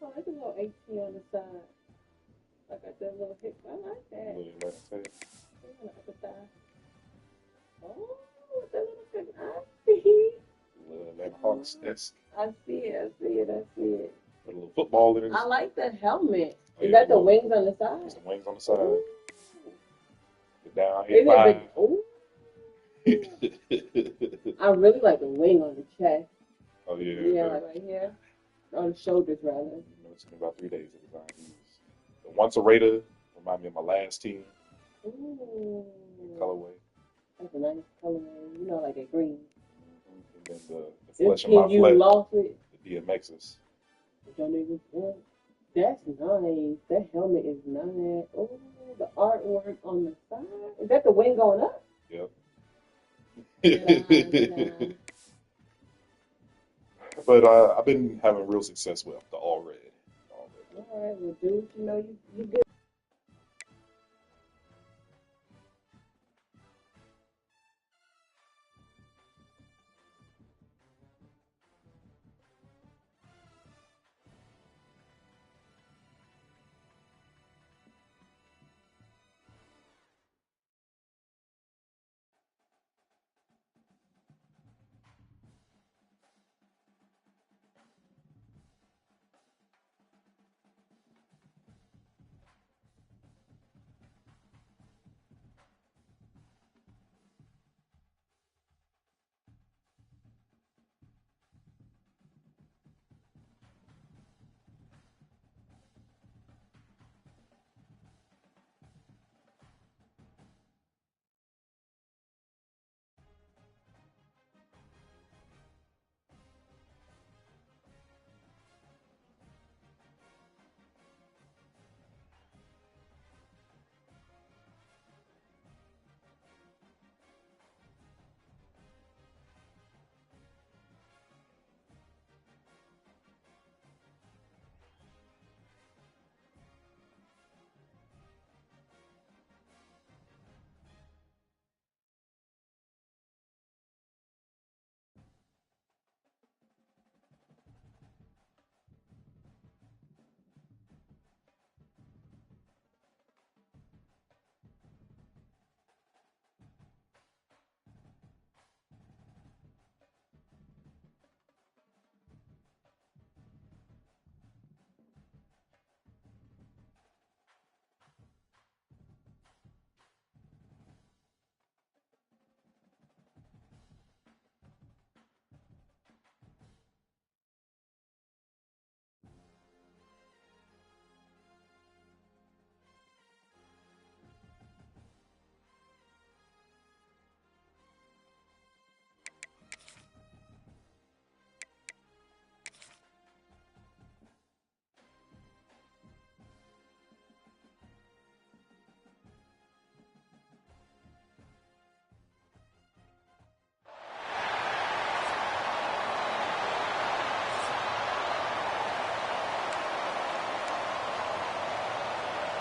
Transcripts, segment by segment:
Oh, there's a little 18 on the side. Like I said, a little hip. I like that. Little left tail. Yeah, like the thigh. Oh, the little good. I see. Little that Hawks-esque. I see it. I see it. I see it. Put a little football in it. I like that helmet. Oh, Is yeah, that the wings on the side? There's some wings on the side. Ooh. The down Is here. it? Ooh. I really like the wing on the chest. Oh, yeah. Yeah, like right here. On the shoulders, rather. It took me about 3 days to design these. The Once a Raider remind me of my last team. Ooh. Colorway. That's a nice color. You know, like a green. And then the flesh of Can my you flesh. lost it? The DMXs. That's nice. That helmet is nice. Oh, the artwork on the side. Is that the wing going up? Yep. Nah. But I've been having real success with the all red. All right, well, dude, you know you good.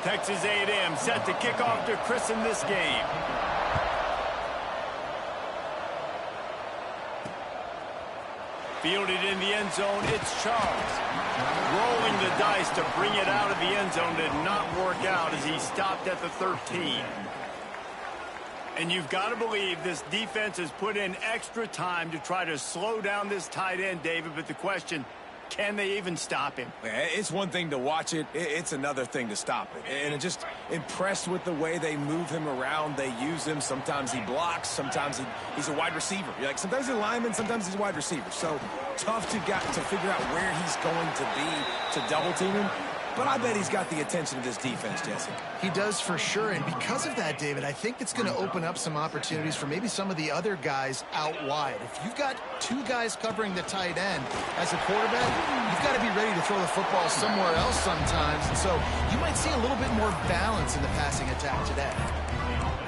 Texas A&M set to kick off to christen this game. Fielded in the end zone, it's Charles. Rolling the dice to bring it out of the end zone did not work out as he stopped at the 13. And you've got to believe this defense has put in extra time to try to slow down this tight end, David, but the question, can they even stop him? It's one thing to watch it. It's another thing to stop it. And just impressed with the way they move him around. They use him. Sometimes he blocks. Sometimes he's a wide receiver. You're like, sometimes he's a lineman. Sometimes he's a wide receiver. So tough to figure out where he's going to be to double team him. But I bet he's got the attention of this defense, Jesse. He does for sure, and because of that, David, I think it's going to open up some opportunities for maybe some of the other guys out wide. If you've got two guys covering the tight end as a quarterback, you've got to be ready to throw the football somewhere else sometimes, and so you might see a little bit more balance in the passing attack today.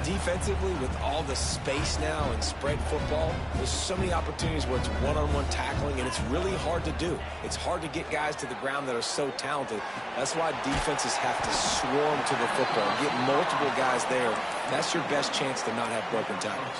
Defensively, with all the space now and spread football, there's so many opportunities where it's one-on-one tackling, and it's really hard to do. It's hard to get guys to the ground that are so talented. That's why defenses have to swarm to the football, get multiple guys there. That's your best chance to not have broken tackles.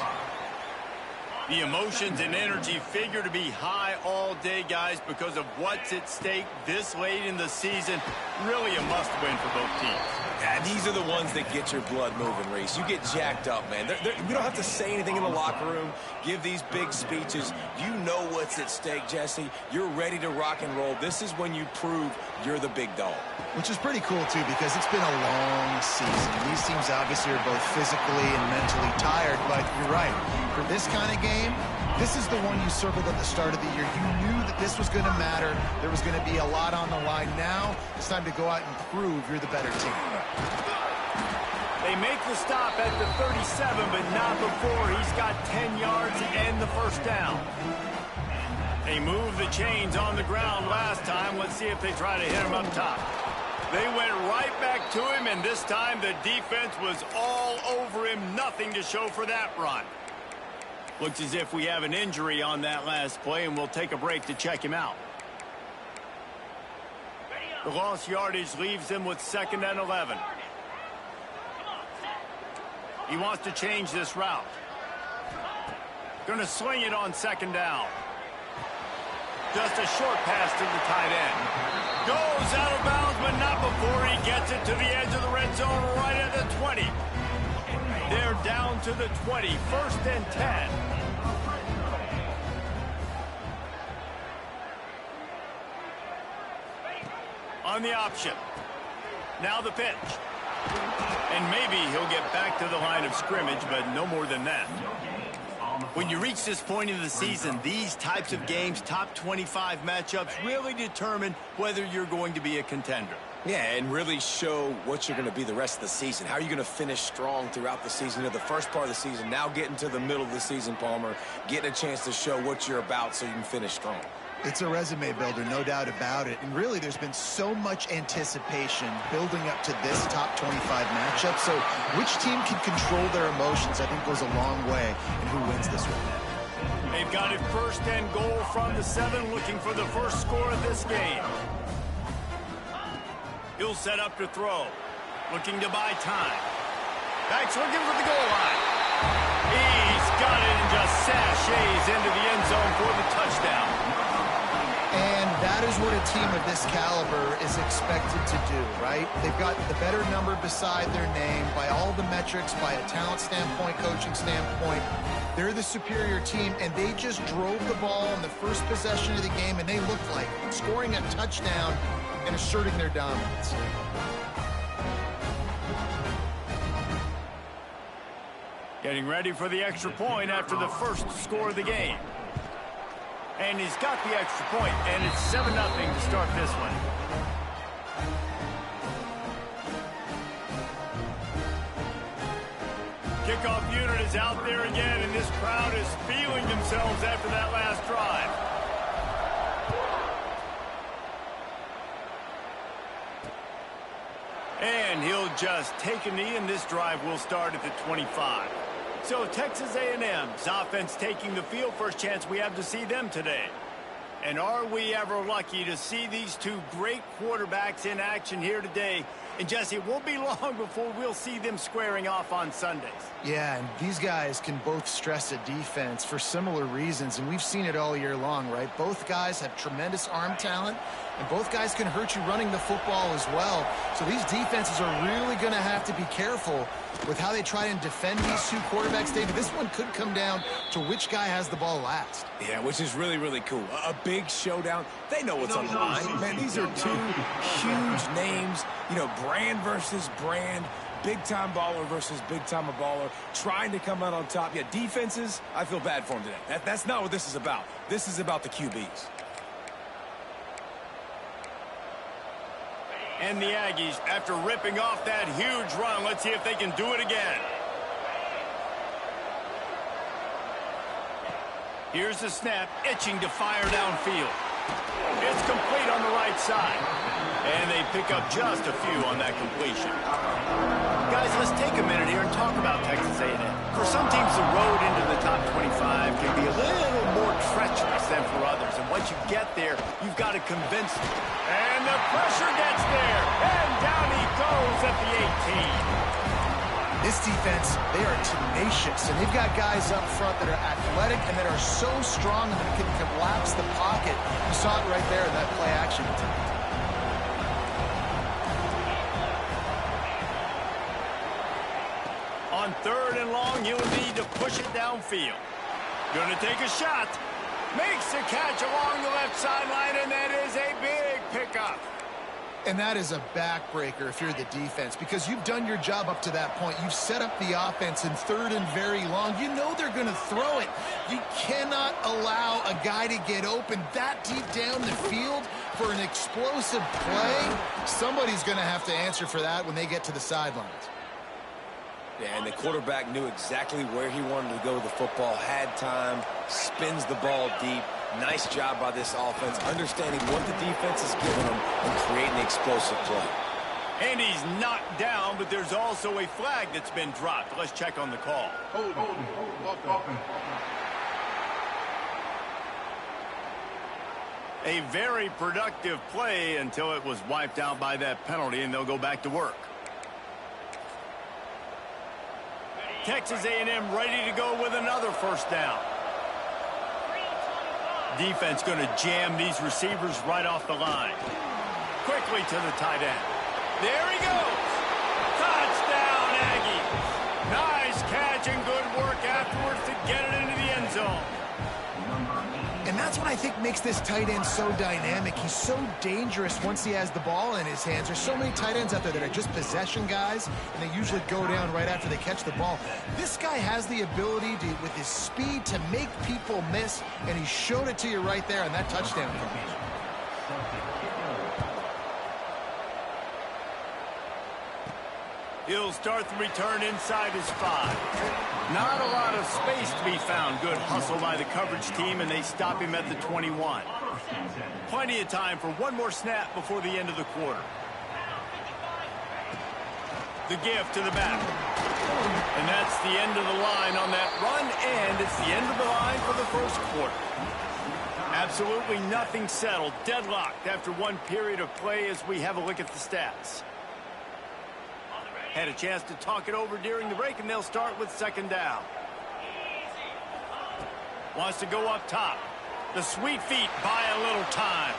The emotions and energy figure to be high all day, guys, because of what's at stake this late in the season. Really a must-win for both teams. Yeah, these are the ones that get your blood moving, Reese. You get jacked up, man. We don't have to say anything in the locker room, give these big speeches. You know what's at stake, Jesse. You're ready to rock and roll. This is when you prove you're the big dog. Which is pretty cool, too, because it's been a long season. These teams obviously are both physically and mentally tired, but you're right. For this kind of game, this is the one you circled at the start of the year. You knew that this was going to matter. There was going to be a lot on the line. Now it's time to go out and prove you're the better team. They make the stop at the 37, but not before he's got 10 yards and the first down. They moved the chains on the ground last time. Let's see if they try to hit him up top. They went right back to him, and this time the defense was all over him. Nothing to show for that run. Looks as if we have an injury on that last play, and we'll take a break to check him out. The lost yardage leaves him with 2nd and 11. He wants to change this route. Going to swing it on 2nd down. Just a short pass to the tight end. Goes out of bounds, but not before he gets it to the edge of the red zone right at the 20. They're down to the 20, 1st and 10. On the option. Now the pitch. And maybe he'll get back to the line of scrimmage, but no more than that. When you reach this point in the season, these types of games, top 25 matchups, really determine whether you're going to be a contender. Yeah, and really show what you're going to be the rest of the season. How are you going to finish strong throughout the season? You know, the first part of the season, now getting to the middle of the season, Palmer, getting a chance to show what you're about so you can finish strong. It's a resume builder, no doubt about it. And really, there's been so much anticipation building up to this top 25 matchup. So which team can control their emotions, I think, goes a long way in who wins this one. They've got it 1st and goal from the 7, looking for the first score of this game. He'll set up to throw, looking to buy time. Backs looking for the goal line. He's got it and just sashays into the end zone for the touchdown. And that is what a team of this caliber is expected to do, right? They've got the better number beside their name by all the metrics, by a talent standpoint, coaching standpoint. They're the superior team, and they just drove the ball in the first possession of the game, and they looked like scoring a touchdown and asserting their dominance. Getting ready for the extra point after the first score of the game. And he's got the extra point, and it's 7-0 to start this one. Kickoff unit is out there again, and this crowd is feeling themselves after that last drive. And he'll just take a knee, and this drive will start at the 25. So Texas A&M's offense taking the field. First chance we have to see them today. And are we ever lucky to see these two great quarterbacks in action here today? And Jesse, it won't be long before we'll see them squaring off on Sundays. Yeah, and these guys can both stress a defense for similar reasons, and we've seen it all year long, right? Both guys have tremendous arm talent, and both guys can hurt you running the football as well. So these defenses are really going to have to be careful with how they try and defend these two quarterbacks, David. This one could come down to which guy has the ball last. Yeah, which is really, really cool. A big showdown. They know what's on the line. Man, these are two huge names. You know, brand versus brand. Big-time baller versus big-time baller. Trying to come out on top. Yeah, defenses, I feel bad for them today. That's not what this is about. This is about the QBs. And the Aggies, after ripping off that huge run, let's see if they can do it again. Here's the snap, itching to fire downfield. It's complete on the right side. And they pick up just a few on that completion. Guys, let's take a minute here and talk about Texas A&M. For some teams, the road into the top 25 can be a little more treacherous than for others. And once you get there, you've got to convince them. And the pressure gets there. And down he goes at the 18. This defense, they are tenacious, and they've got guys up front that are athletic and that are so strong and that can collapse the pocket. You saw it right there in that play action attempt. On 3rd and long, he'll need to push it downfield. Going to take a shot. Makes the catch along the left sideline, and that is a big pickup. And that is a backbreaker if you're the defense, because you've done your job up to that point. You've set up the offense in 3rd and very long. You know they're going to throw it. You cannot allow a guy to get open that deep down the field for an explosive play. Somebody's going to have to answer for that when they get to the sidelines. Yeah, and the quarterback knew exactly where he wanted to go with the football, had time, spins the ball deep. Nice job by this offense, understanding what the defense is giving them and creating the explosive play. And he's knocked down, but there's also a flag that's been dropped. Let's check on the call. A very productive play until it was wiped out by that penalty, and they'll go back to work. Texas A&M ready to go with another first down. Defense going to jam these receivers right off the line. Quickly to the tight end. There he goes. Touchdown, Aggies. Nice catch and good work afterwards to get it into the end zone. And that's what I think makes this tight end so dynamic. He's so dangerous once he has the ball in his hands. There's so many tight ends out there that are just possession guys, and they usually go down right after they catch the ball. This guy has the ability to, with his speed, to make people miss, and he showed it to you right there on that touchdown catch. He'll start the return inside his 5. Not a lot of space to be found. Good hustle by the coverage team, and they stop him at the 21. Plenty of time for one more snap before the end of the quarter. The give to the back. And that's the end of the line on that run, and it's the end of the line for the first quarter. Absolutely nothing settled. Deadlocked after one period of play as we have a look at the stats. Had a chance to talk it over during the break, and they'll start with 2nd down. Wants to go up top. The sweet feet buy a little time.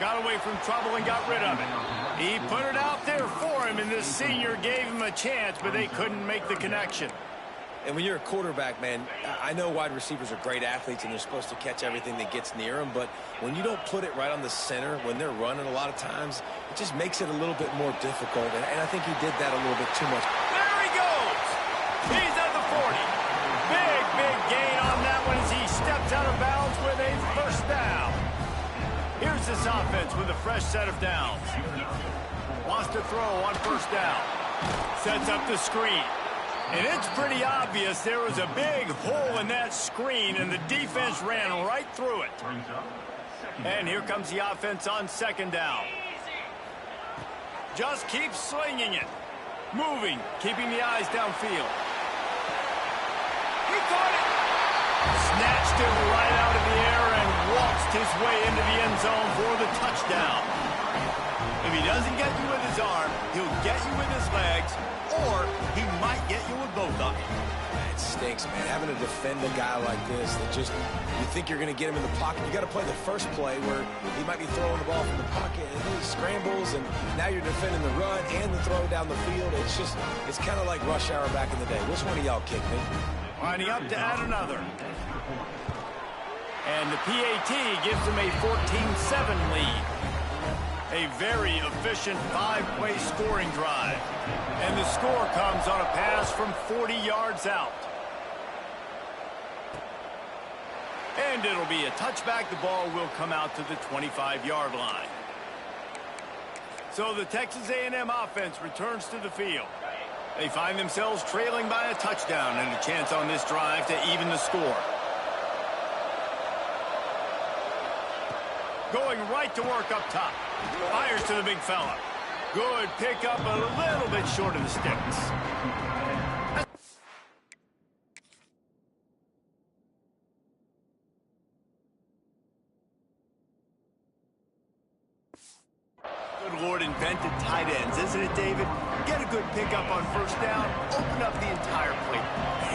Got away from trouble and got rid of it. He put it out there for him, and this senior gave him a chance, but they couldn't make the connection. And when you're a quarterback, man, I know wide receivers are great athletes and they're supposed to catch everything that gets near them, but when you don't put it right on the center, when they're running a lot of times, it just makes it a little bit more difficult, and I think he did that a little bit too much. There he goes! He's at the 40. Big gain on that one as he steps out of bounds with a first down. Here's this offense with a fresh set of downs. Wants to throw on first down. Sets up the screen. And it's pretty obvious there was a big hole in that screen, and the defense ran right through it. And here comes the offense on 2nd down. Just keep slinging it. Moving, keeping the eyes downfield. He caught it. Snatched it right out of the air and waltzed his way into the end zone for the touchdown. If he doesn't get you with his arm, he'll get you with his legs, or he might get you with both of them. It stinks, man. Having to defend a guy like this that just, you think you're going to get him in the pocket. You got to play the first play where he might be throwing the ball from the pocket and he scrambles, and now you're defending the run and the throw down the field. It's just, it's kind of like rush hour back in the day. Which one of y'all kicked me? Lining up to add another. And the PAT gives him a 14-7 lead. A very efficient 5-play scoring drive. And the score comes on a pass from 40 yards out. And it'll be a touchback. The ball will come out to the 25-yard line. So the Texas A&M offense returns to the field. They find themselves trailing by a touchdown and a chance on this drive to even the score. Going right to work up top. Fires to the big fella. Good pickup, a little bit short of the sticks. Good Lord invented tight ends, isn't it, David? Get a good pickup on first down, open up the entire plate.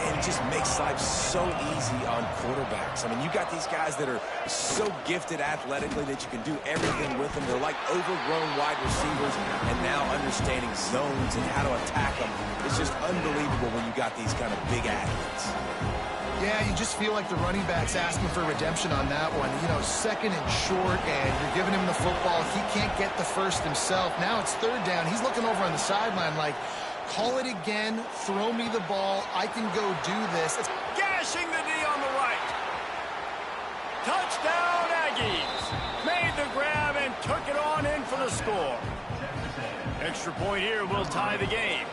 And it just makes life so easy on quarterbacks. I mean, you got these guys that are so gifted athletically that you can do everything with them. They're like overgrown wide receivers, and now understanding zones and how to attack them. It's just unbelievable when you got these kind of big athletes. Yeah, you just feel like the running back's asking for redemption on that one. You know, second and short, and you're giving him the football. He can't get the first himself. Now it's third down. He's looking over on the sideline like, call it again, throw me the ball, I can go do this. Gashing the knee on the right. Touchdown, Aggies. Made the grab and took it on in for the score. Extra point here will tie the game.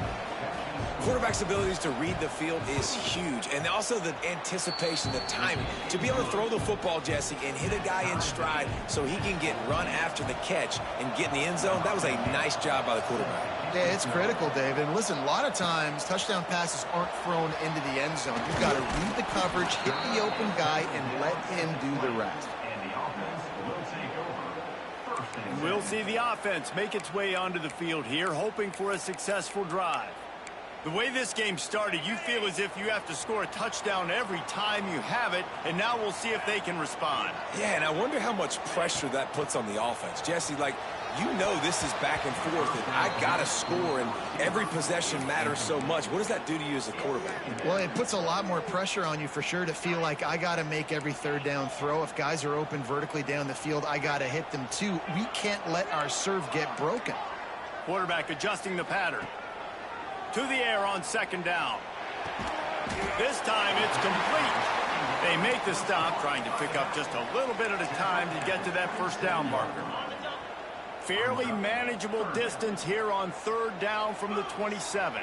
Quarterback's abilities to read the field is huge, and also the anticipation, the timing. To be able to throw the football, Jesse, and hit a guy in stride so he can get run after the catch and get in the end zone, that was a nice job by the quarterback. Yeah, it's critical, David. And listen, a lot of times touchdown passes aren't thrown into the end zone. You've got to read the coverage, hit the open guy, and let him do the rest. We'll see the offense make its way onto the field here, hoping for a successful drive. The way this game started, you feel as if you have to score a touchdown every time you have it, and now we'll see if they can respond. Yeah, and I wonder how much pressure that puts on the offense. Jesse, like, you know this is back and forth, and I got to score, and every possession matters so much. What does that do to you as a quarterback? Well, it puts a lot more pressure on you for sure to feel like I got to make every third down throw. If guys are open vertically down the field, I got to hit them too. We can't let our serve get broken. Quarterback adjusting the pattern. To the air on second down. This time it's complete. They make the stop, trying to pick up just a little bit at a time to get to that first down marker. Fairly manageable distance here on third down from the 27.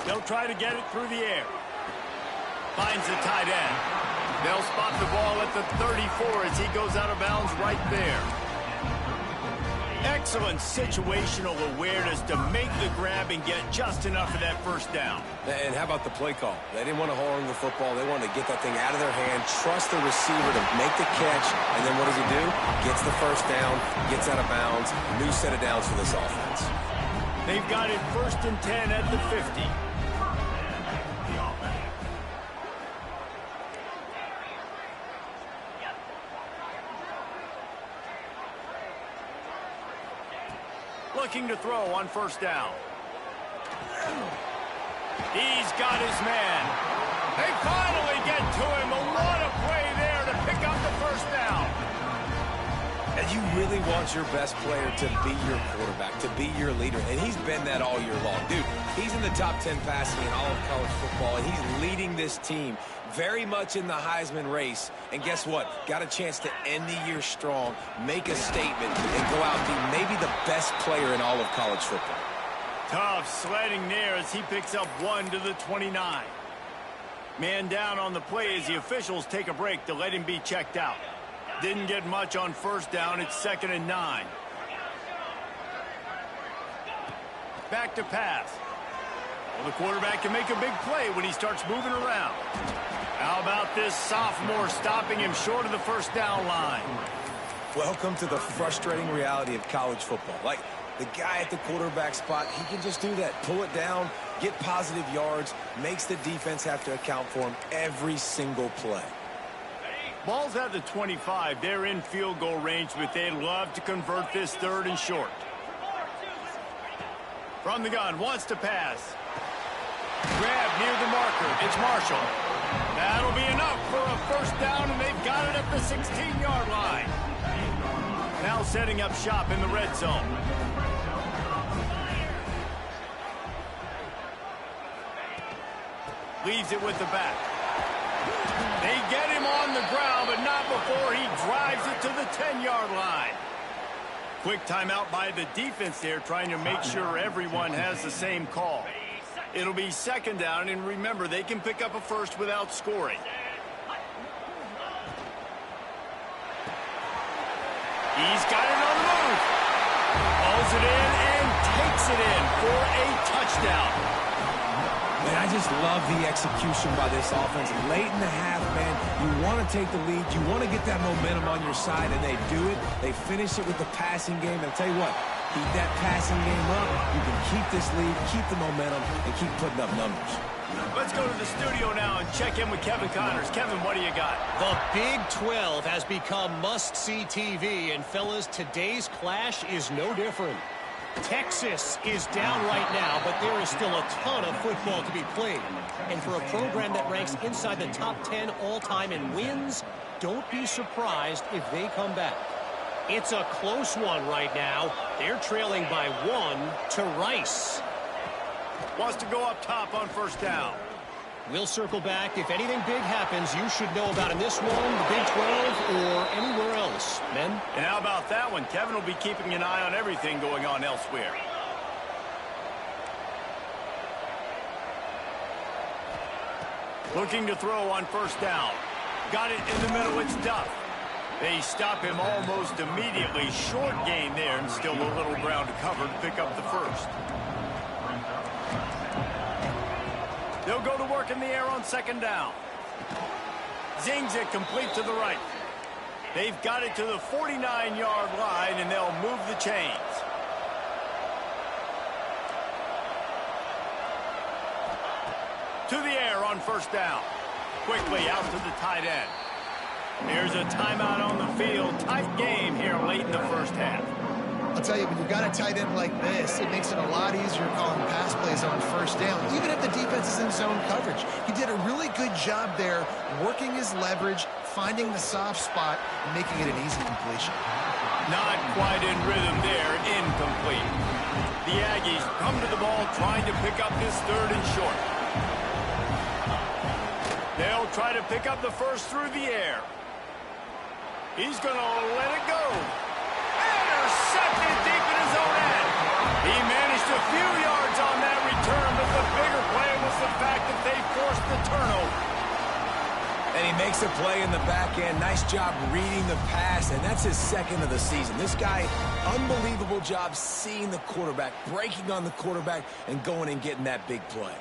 They'll try to get it through the air. Finds the tight end. They'll spot the ball at the 34 as he goes out of bounds right there. Excellent situational awareness to make the grab and get just enough of that first down. And how about the play call? They didn't want to hold on to the football. They wanted to get that thing out of their hand, trust the receiver to make the catch, and then what does he do? Gets the first down, gets out of bounds. New set of downs for this offense. They've got it 1st and 10 at the 50. Looking to throw on first down. He's got his man. They finally get to him. What a play there to pick up the first down. And you really want your best player to be your quarterback, to be your leader. And he's been that all year long. Dude, he's in the top 10 passing in all of college football, and he's leading this team very much in the Heisman race. And guess what? Got a chance to end the year strong, make a statement, and go out and be maybe the best player in all of college football. Tough sledding there as he picks up 1 to the 29. Man down on the play as the officials take a break to let him be checked out. Didn't get much on first down. It's 2nd and 9. Back to pass. Well, the quarterback can make a big play when he starts moving around. How about this sophomore stopping him short of the first down line? Welcome to the frustrating reality of college football. Like, the guy at the quarterback spot, he can just do that. Pull it down, get positive yards, makes the defense have to account for him every single play. Ball's at the 25. They're in field goal range, but they'd love to convert this 3rd and short. From the gun, wants to pass. Grab near the marker. It's Marshall. That'll be enough for a first down, and they've got it at the 16-yard line. Now setting up shop in the red zone. Leaves it with the back. They get him on the ground, but not before he drives it to the 10-yard line. Quick timeout by the defense there, trying to make sure everyone has the same call. It'll be 2nd down, and remember, they can pick up a first without scoring. He's got it on the move. Hauls it in and takes it in for a touchdown. And I just love the execution by this offense. Late in the half, man, you want to take the lead. You want to get that momentum on your side, and they do it. They finish it with the passing game. And I'll tell you what, keep that passing game up. You can keep this lead, keep the momentum, and keep putting up numbers. Let's go to the studio now and check in with Kevin Connors. Kevin, what do you got? The Big 12 has become must-see TV, and fellas, today's clash is no different. Texas is down right now, but there is still a ton of football to be played. And for a program that ranks inside the top 10 all-time in wins, don't be surprised if they come back. It's a close one right now. They're trailing by 1 to Rice. Wants to go up top on first down. We'll circle back. If anything big happens, you should know about in this one, the Big 12, or anywhere else. Men? And how about that one? Kevin will be keeping an eye on everything going on elsewhere. Looking to throw on first down. Got it in the middle. It's Duff. They stop him almost immediately. Short gain there, and still a little ground to cover to pick up the first. They'll go to work in the air on second down. Zings it complete to the right. They've got it to the 49-yard line, and they'll move the chains. To the air on first down. Quickly out to the tight end. Here's a timeout on the field. Tight game here late in the first half. I'll tell you, when you've got a tight end like this, it makes it a lot easier calling pass plays on first down, even if the defense is in zone coverage. He did a really good job there, working his leverage, finding the soft spot, and making it an easy completion. Not quite in rhythm there, incomplete. The Aggies come to the ball trying to pick up this third and short. They'll try to pick up the first through the air. He's going to let it go. Intercepted deep in his own end. He managed a few yards on that return, but the bigger play was the fact that they forced the turnover. And he makes a play in the back end. Nice job reading the pass, and that's his second of the season. This guy, unbelievable job seeing the quarterback, breaking on the quarterback, and going and getting that big play.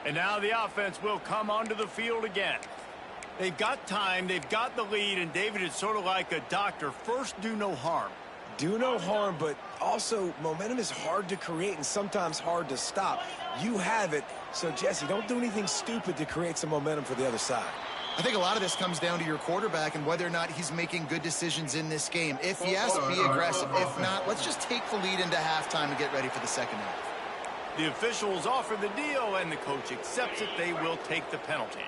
And now the offense will come onto the field again. They've got time, they've got the lead, and David is sort of like a doctor. First, do no harm. Do no harm, but also momentum is hard to create and sometimes hard to stop. You have it, so Jesse, don't do anything stupid to create some momentum for the other side. I think a lot of this comes down to your quarterback and whether or not he's making good decisions in this game. If yes, be aggressive. If not, let's just take the lead into halftime and get ready for the second half. The officials offer the deal, and the coach accepts it. They will take the penalty.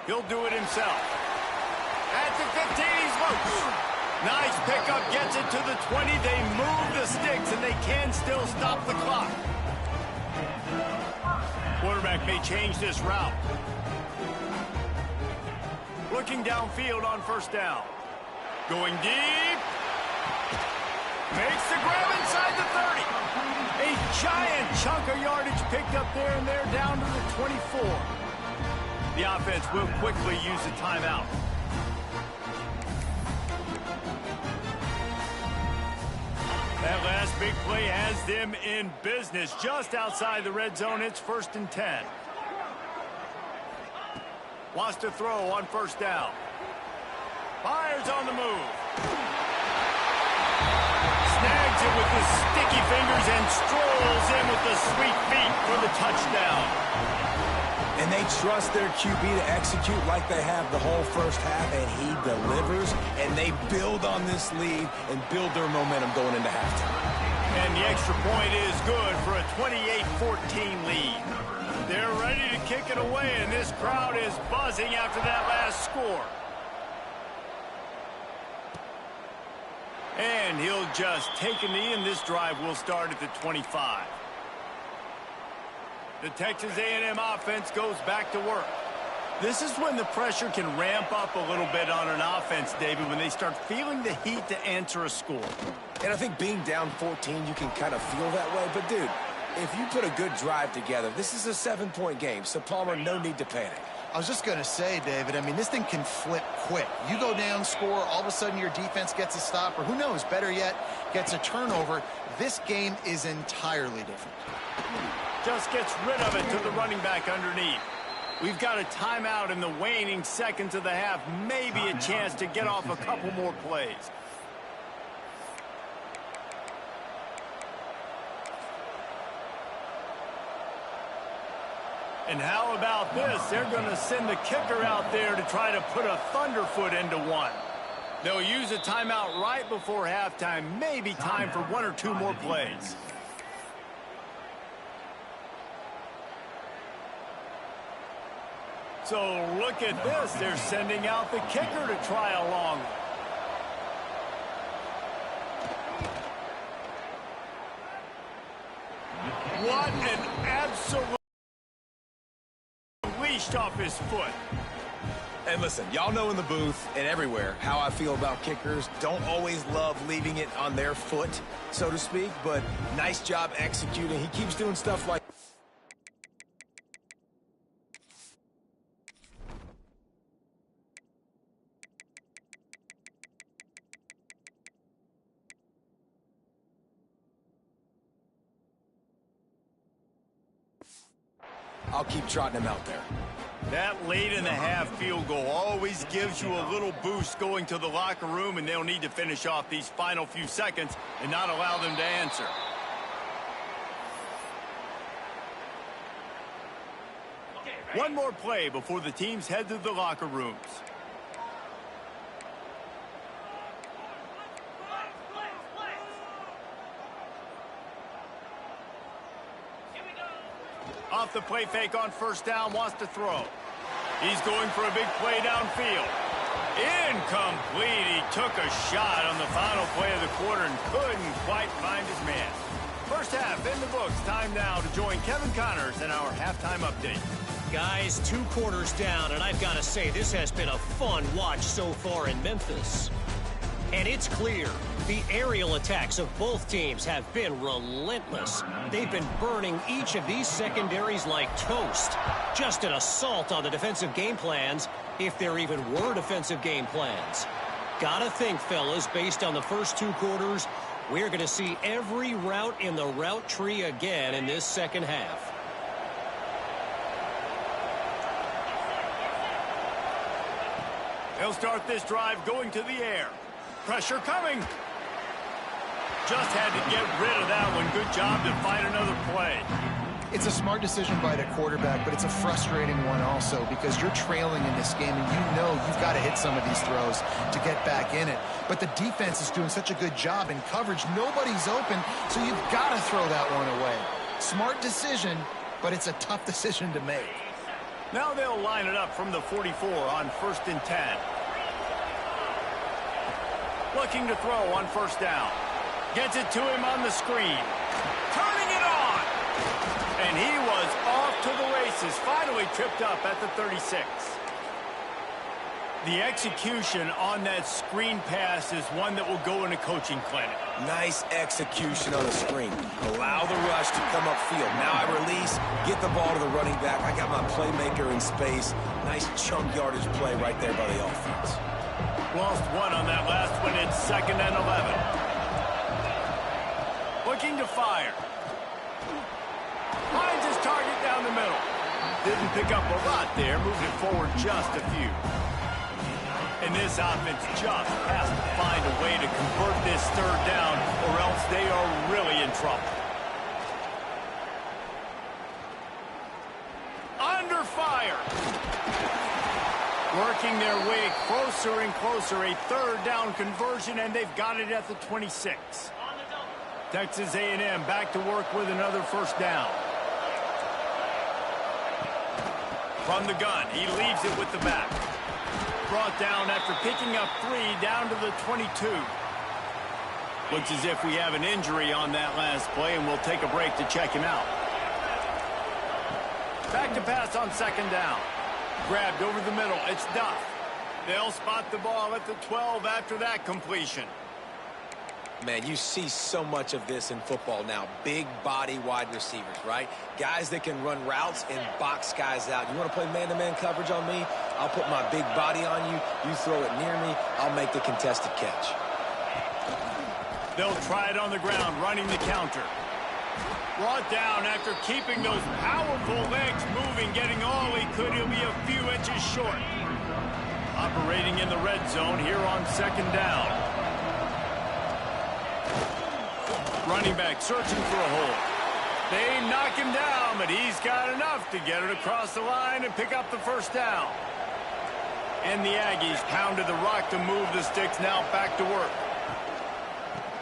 He'll do it himself. At the 15, he's loose. Nice pickup, gets it to the 20. They move the sticks, and they can still stop the clock. Quarterback may change this route. Looking downfield on first down. Going deep. Makes the grab inside the 30. A giant chunk of yardage picked up there, and they're down to the 24. The offense will quickly use a timeout. That last big play has them in business. Just outside the red zone, it's 1st and 10. Wants to throw on first down. Fires on the move. Snags it with his sticky fingers and strolls in with the sweet feet for the touchdown. And they trust their QB to execute like they have the whole first half, and he delivers, and they build on this lead and build their momentum going into halftime. And the extra point is good for a 28-14 lead. They're ready to kick it away, and this crowd is buzzing after that last score. And he'll just take a knee, and this drive will start at the 25. The Texas A&M offense goes back to work. This is when the pressure can ramp up a little bit on an offense, David, when they start feeling the heat to answer a score. And I think being down 14, you can kind of feel that way. But, dude, if you put a good drive together, this is a 7-point game, so Palmer, no need to panic. I was just going to say, David, I mean, this thing can flip quick. You go down, score, all of a sudden your defense gets a stop, or who knows, better yet, gets a turnover. This game is entirely different. Just gets rid of it to the running back underneath. We've got a timeout in the waning seconds of the half. Maybe a chance to get off a couple more plays. And how about this? They're going to send the kicker out there to try to put a thunderfoot into one. They'll use a timeout right before halftime. Maybe time for 1 or 2 more plays. So look at this. They're sending out the kicker to try a long one. What an absolute leashed off his foot. And listen, y'all know in the booth and everywhere how I feel about kickers. Don't always love leaving it on their foot, so to speak, but nice job executing. He keeps doing stuff like... I'll keep trotting him out there. That late in the half field goal always gives you a little boost going to the locker room, and they'll need to finish off these final few seconds and not allow them to answer. One more play before the teams head to the locker rooms. Off the play fake on first down, wants to throw. He's going for a big play downfield. Incomplete. He took a shot on the final play of the quarter and couldn't quite find his man. First half in the books. Time now to join Kevin Connors in our halftime update. Guys, 2 quarters down, and I've got to say, this has been a fun watch so far in Memphis. And it's clear, the aerial attacks of both teams have been relentless. They've been burning each of these secondaries like toast. Just an assault on the defensive game plans, if there even were defensive game plans. Gotta think, fellas, based on the first 2 quarters, we're going to see every route in the route tree again in this second half. They'll start this drive going to the air. Pressure coming. Just had to get rid of that one. Good job to find another play. It's a smart decision by the quarterback, but it's a frustrating one also because you're trailing in this game and you know you've got to hit some of these throws to get back in it. But the defense is doing such a good job in coverage. Nobody's open, so you've got to throw that one away. Smart decision, but it's a tough decision to make. Now they'll line it up from the 44 on 1st and 10. Looking to throw on first down. Gets it to him on the screen. Turning it on. And he was off to the races. Finally tripped up at the 36. The execution on that screen pass is one that will go in a coaching clinic. Nice execution on the screen. Allow the rush to come upfield. Now I release, get the ball to the running back. I got my playmaker in space. Nice chunk yardage play right there by the offense. Lost 1 on that last one. It's 2nd and 11. Looking to fire. Finds his target down the middle. Didn't pick up a lot there. Moved it forward just a few. And this offense just has to find a way to convert this 3rd down, or else they are really in trouble. Under fire. Working their way closer and closer. A 3rd down conversion, and they've got it at the 26. Texas A&M back to work with another 1st down. From the gun, he leaves it with the back. Brought down after picking up 3 down to the 22. Looks as if we have an injury on that last play, and we'll take a break to check him out. Back to pass on 2nd down. Grabbed over the middle. It's Duff. They'll spot the ball at the 12 after that completion. Man, you see so much of this in football now. Big body wide receivers, right? Guys that can run routes and box guys out. You want to play man-to-man coverage on me? I'll put my big body on you. You throw it near me, I'll make the contested catch. They'll try it on the ground, running the counter. Brought down after keeping those powerful legs moving, getting all he could. He'll be a few inches short. Operating in the red zone here on second down. Running back searching for a hole. They knock him down, but he's got enough to get it across the line and pick up the first down. And the Aggies pounded the rock to move the sticks, now back to work.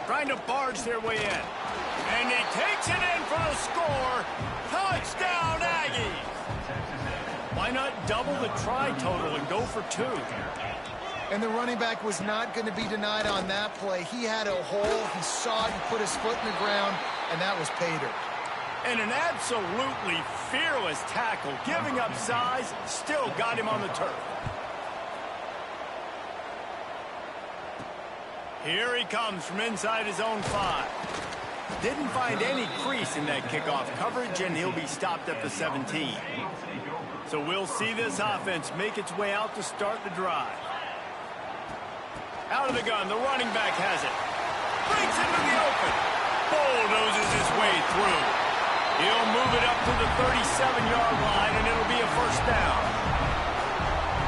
Trying to barge their way in. And he takes it in for the score. Touchdown, Aggies! Why not double the try total and go for 2? And the running back was not going to be denied on that play. He had a hole. He saw it. He put his foot in the ground, and that was pay dirt. And an absolutely fearless tackle, giving up size, still got him on the turf. Here he comes from inside his own 5. Didn't find any crease in that kickoff coverage, and he'll be stopped at the 17. So we'll see this offense make its way out to start the drive. Out of the gun, the running back has it. Breaks into the open. Bulldozes his way through. He'll move it up to the 37-yard line, and it'll be a first down.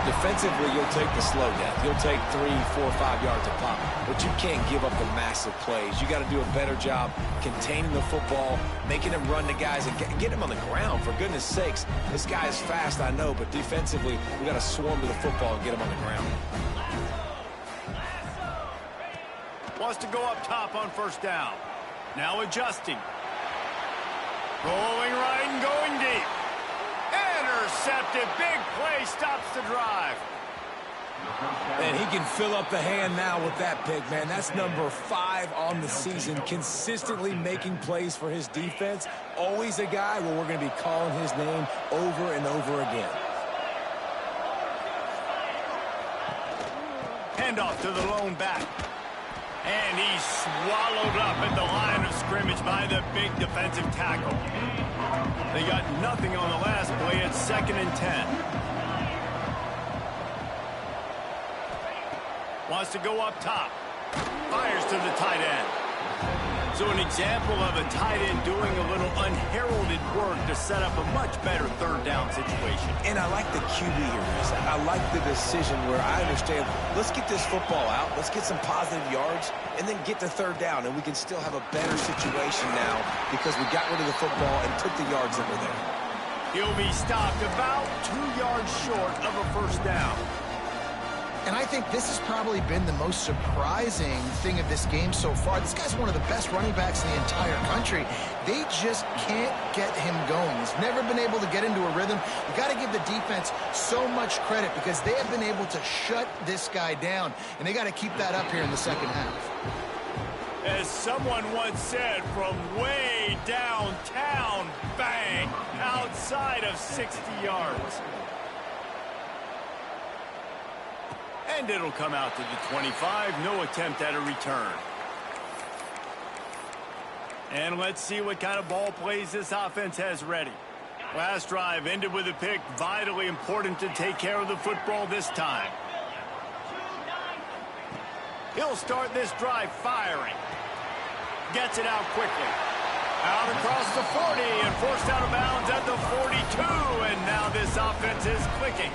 Defensively, you'll take the slow death. You'll take 3, 4, 5 yards a pop. But you can't give up the massive plays. You got to do a better job containing the football, making him run the guys, and get him on the ground, for goodness sakes. This guy is fast, I know, but defensively, we got to swarm to the football and get him on the ground. Wants to go up top on first down. Now adjusting. Rolling right and going deep. Intercepted. Big play stops the drive. And he can fill up the hand now with that pick, man. That's number 5 on the season, consistently making plays for his defense. Always a guy where we're going to be calling his name over and over again. Handoff to the lone back. And he's swallowed up at the line of scrimmage by the big defensive tackle. They got nothing on the last play. It's 2nd and 10. Wants to go up top. Fires to the tight end. So an example of a tight end doing a little unheralded work to set up a much better third down situation. And I like the QB here, Chris. I like the decision where I understand, let's get this football out, let's get some positive yards, and then get to third down, and we can still have a better situation now because we got rid of the football and took the yards that were there. He'll be stopped about 2 yards short of a first down. And I think this has probably been the most surprising thing of this game so far. This guy's one of the best running backs in the entire country. They just can't get him going. He's never been able to get into a rhythm. You got to give the defense so much credit because they have been able to shut this guy down, and they got to keep that up here in the second half. As someone once said, from way downtown, bang, outside of 60 yards. And it'll come out to the 25. No attempt at a return. And let's see what kind of ball plays this offense has ready. Last drive ended with a pick. Vitally important to take care of the football this time. He'll start this drive firing. Gets it out quickly. Out across the 40 and forced out of bounds at the 42. And now this offense is clicking.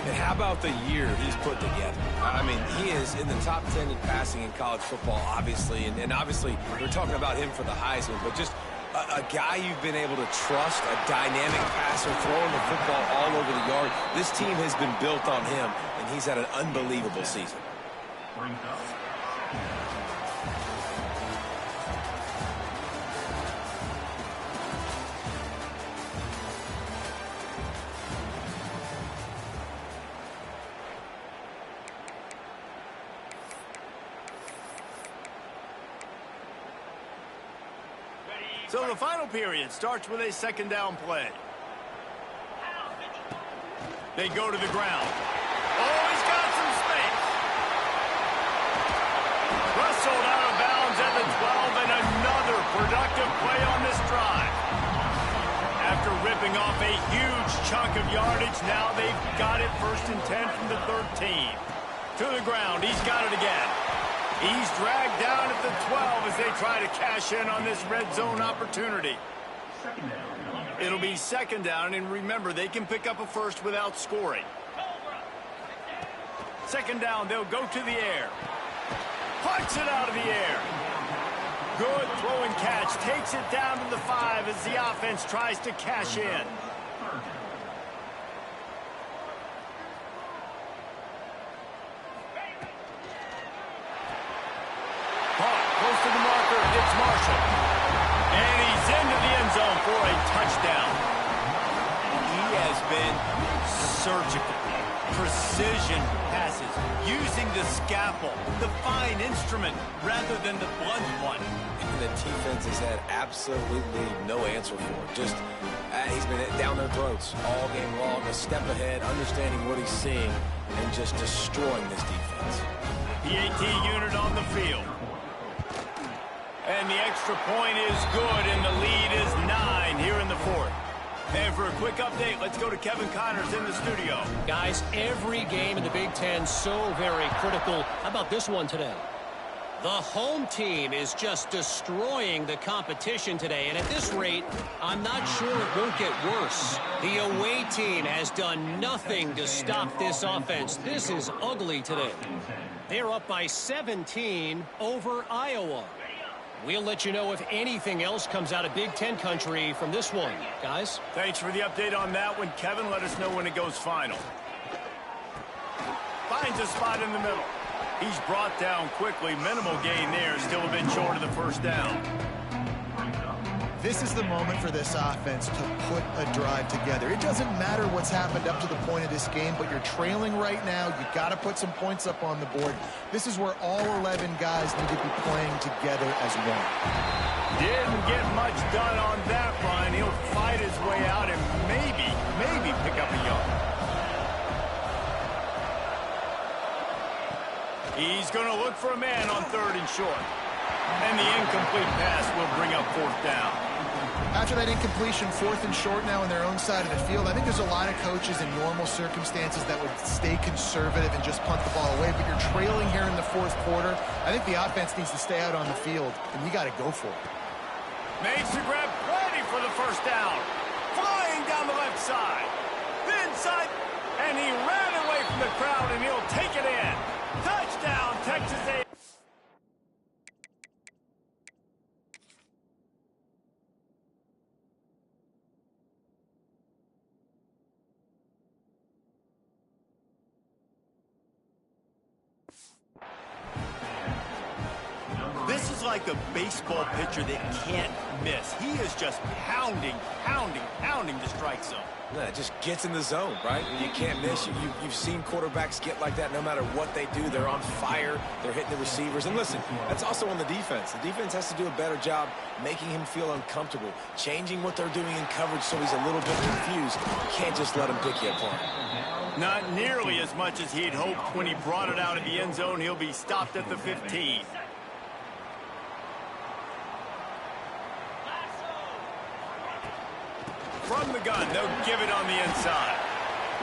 And how about the year he's put together? I mean, he is in the top 10 in passing in college football, obviously. And obviously, we're talking about him for the Heisman. But just a guy you've been able to trust, a dynamic passer, throwing the football all over the yard. This team has been built on him, and he's had an unbelievable season. So the final period starts with a second down play. They go to the ground. Oh, he's got some space. Rustled out Ripping off a huge chunk of yardage. Now they've got it 1st and 10 from the 13. To the ground. He's got it again. He's dragged down at the 12 as they try to cash in on this red zone opportunity. It'll be 2nd down, and remember, they can pick up a first without scoring. 2nd down, they'll go to the air. Punts it out of the air. Good throw and catch. Takes it down to the 5 as the offense tries to cash in. Close to the marker. It's Marshall. And he's into the end zone for a touchdown. He has been surgical. Precision passes. Using the scalpel. The fine instrument rather than the blunt one. The defense has had absolutely no answer for it. Just, he's been down their throats all game long. A step ahead, understanding what he's seeing, and just destroying this defense. PAT unit on the field. And the extra point is good, and the lead is 9 here in the 4th. And for a quick update, let's go to Kevin Connors in the studio. Guys, every game in the Big Ten so very critical. How about this one today? The home team is just destroying the competition today, and at this rate, I'm not sure it won't get worse. The away team has done nothing to stop this offense. This is ugly today. They're up by 17 over Iowa. We'll let you know if anything else comes out of Big Ten country from this one, guys. Thanks for the update on that one, Kevin. Let us know when it goes final. Finds a spot in the middle. He's brought down quickly. Minimal gain there. Still a bit short of the 1st down. This is the moment for this offense to put a drive together. It doesn't matter what's happened up to the point of this game, but you're trailing right now. You got to put some points up on the board. This is where all 11 guys need to be playing together as one. Didn't get much done on that run. He'll fight his way out and maybe pick up a yard. He's going to look for a man on 3rd and short. And the incomplete pass will bring up 4th down. After that incompletion, 4th and short now on their own side of the field, I think there's a lot of coaches in normal circumstances that would stay conservative and just punt the ball away, but you're trailing here in the 4th quarter. I think the offense needs to stay out on the field, and you got to go for it. Makes the grab plenty for the 1st down. Flying down the left side. The inside, and he ran away from the crowd, and he'll take it in. Touchdown, Texas A&M. This is like a baseball pitcher that can't miss. He is just pounding the strike zone. Yeah, it just gets in the zone, right? You can't miss. You've seen quarterbacks get like that no matter what they do. They're on fire. They're hitting the receivers. And listen, that's also on the defense. The defense has to do a better job making him feel uncomfortable, changing what they're doing in coverage so he's a little bit confused. You can't just let him pick you apart. Not nearly as much as he'd hoped when he brought it out of the end zone. He'll be stopped at the 15. From the gun, they'll give it on the inside.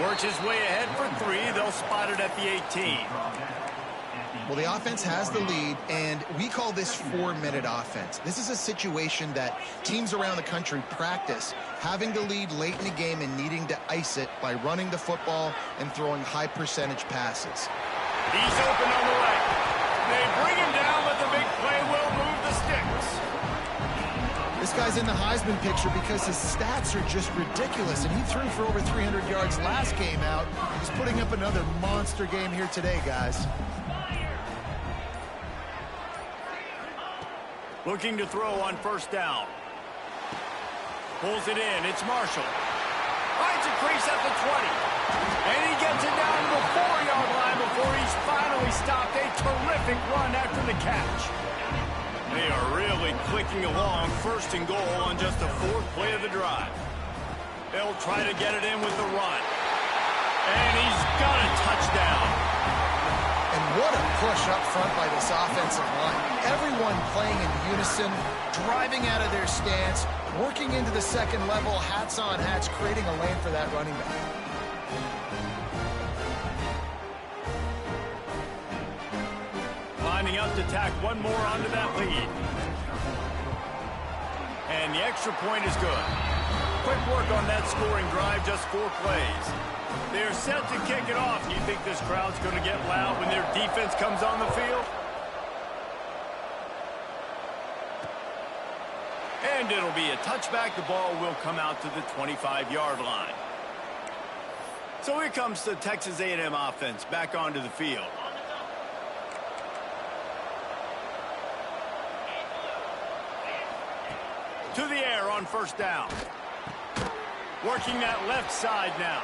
Works his way ahead for 3. They'll spot it at the 18. Well, the offense has the lead, and we call this 4-minute offense. This is a situation that teams around the country practice, having the lead late in the game and needing to ice it by running the football and throwing high-percentage passes. He's open on the right. They bring him down, but the big play will move the sticks. This guy's in the Heisman picture because his stats are just ridiculous, and he threw for over 300 yards last game out. He's putting up another monster game here today, guys. Looking to throw on 1st down. Pulls it in. It's Marshall. Finds a crease at the 20. And he gets it down to the 4-yard line before he's finally stopped. A terrific run after the catch. They are really clicking along. 1st and goal on just the 4th play of the drive. They'll try to get it in with the run. And he's got a touchdown. And what a push up front by this offensive line. Everyone playing in unison, driving out of their stance, working into the second level, hats on hats, creating a lane for that running back. Lining up to tack one more onto that lead. And the extra point is good. Quick work on that scoring drive, just 4 plays. They're set to kick it off. Do you think this crowd's going to get loud when their defense comes on the field? And it'll be a touchback. The ball will come out to the 25-yard line. So here comes the Texas A&M offense back onto the field. To the air on first down. Working that left side now.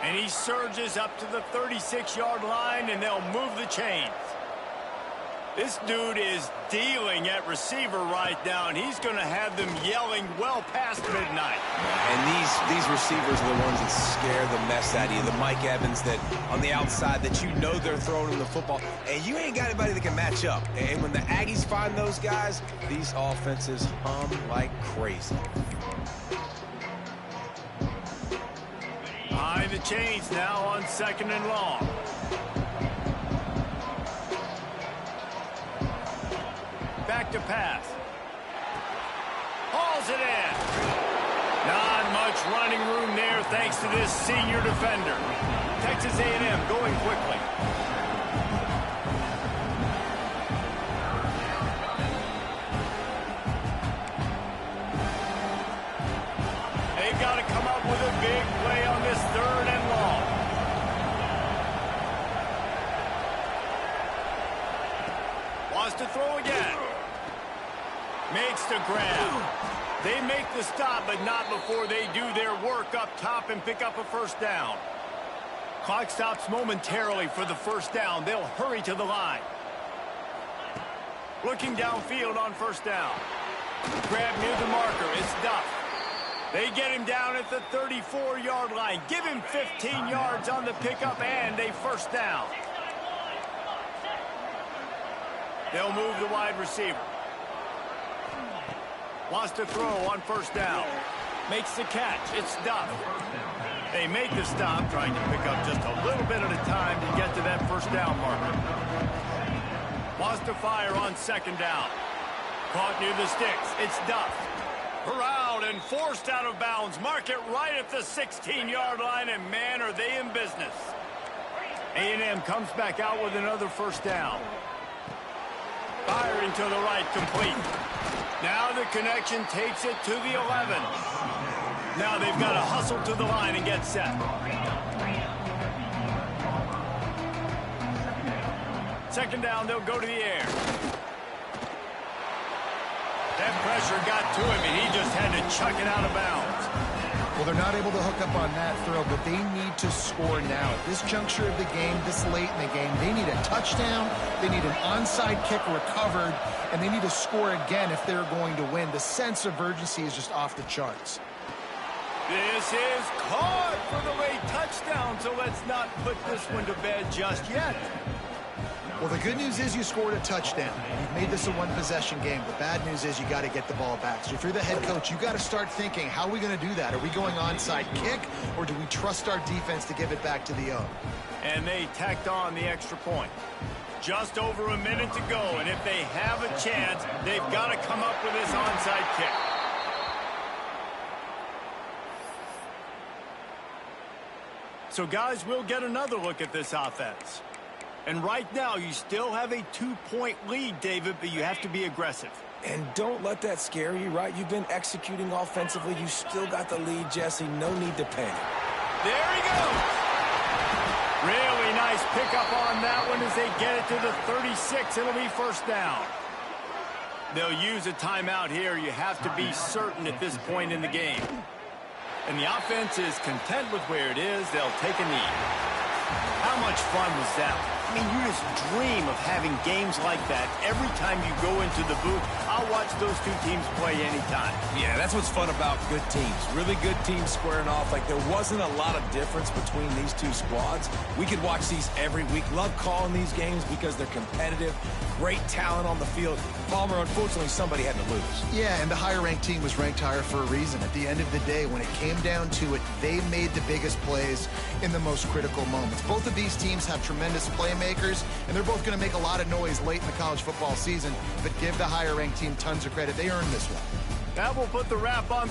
And he surges up to the 36-yard line, and they'll move the chains. This dude is dealing at receiver right now, and he's going to have them yelling well past midnight. And these receivers are the ones that scare the mess out of you. The Mike Evans that on the outside that you know they're throwing him the football, and you ain't got anybody that can match up. And when the Aggies find those guys, these offenses hum like crazy. Behind the chains now on 2nd and long. Back to pass. Hauls it in. Not much running room there thanks to this senior defender. Texas A&M going quickly. They've got to come up with a big play on this 3rd and long. Wants to throw again. Makes the grab. They make the stop, but not before they do their work up top and pick up a first down. Clock stops momentarily for the first down. They'll hurry to the line. Looking downfield on first down. Grab near the marker. It's Duff. They get him down at the 34-yard line. Give him 15 yards on the pickup and a first down. They'll move the wide receiver. Wants to throw on first down. Makes the catch. It's Duff. They make the stop, trying to pick up just a little bit at a time to get to that first down marker. Wants to fire on 2nd down. Caught near the sticks. It's Duff. Corralled and forced out of bounds. Mark it right at the 16-yard line, and man, are they in business. A&M comes back out with another first down. Firing to the right, complete. Now the connection takes it to the 11. Now they've got to hustle to the line and get set. Second down, they'll go to the air. That pressure got to him, and he just had to chuck it out of bounds. Well, they're not able to hook up on that throw, but they need to score now. At this juncture of the game, this late in the game, they need a touchdown, they need an onside kick recovered, and they need to score again if they're going to win. The sense of urgency is just off the charts. This is caught for the late touchdown, so let's not put this one to bed just yet. Well, the good news is you scored a touchdown. You've made this a one-possession game. The bad news is you got to get the ball back. So if you're the head coach, you got to start thinking, how are we going to do that? Are we going onside kick, or do we trust our defense to give it back to the O? And they tacked on the extra point. Just over a minute to go, and if they have a chance, they've got to come up with this onside kick. So, guys, we'll get another look at this offense. And right now, you still have a 2-point lead, David, but you have to be aggressive. And don't let that scare you, right? You've been executing offensively. You still got the lead, Jesse. No need to panic. There he goes. Really nice pickup on that one as they get it to the 36. It'll be first down. They'll use a timeout here. You have to be certain at this point in the game. And the offense is content with where it is. They'll take a knee. How much fun was that? I mean, you just dream of having games like that every time you go into the booth. I'll watch those two teams play anytime. Yeah, that's what's fun about good teams. Really good teams squaring off. Like, there wasn't a lot of difference between these two squads. We could watch these every week. Love calling these games because they're competitive. Great talent on the field. Palmer, unfortunately, somebody had to lose. Yeah, and the higher-ranked team was ranked higher for a reason. At the end of the day, when it came down to it, they made the biggest plays in the most critical moments. Both of these teams have tremendous playmakers, and they're both going to make a lot of noise late in the college football season, but give the higher-ranked team tons of credit. They earned this one. That will put the wrap on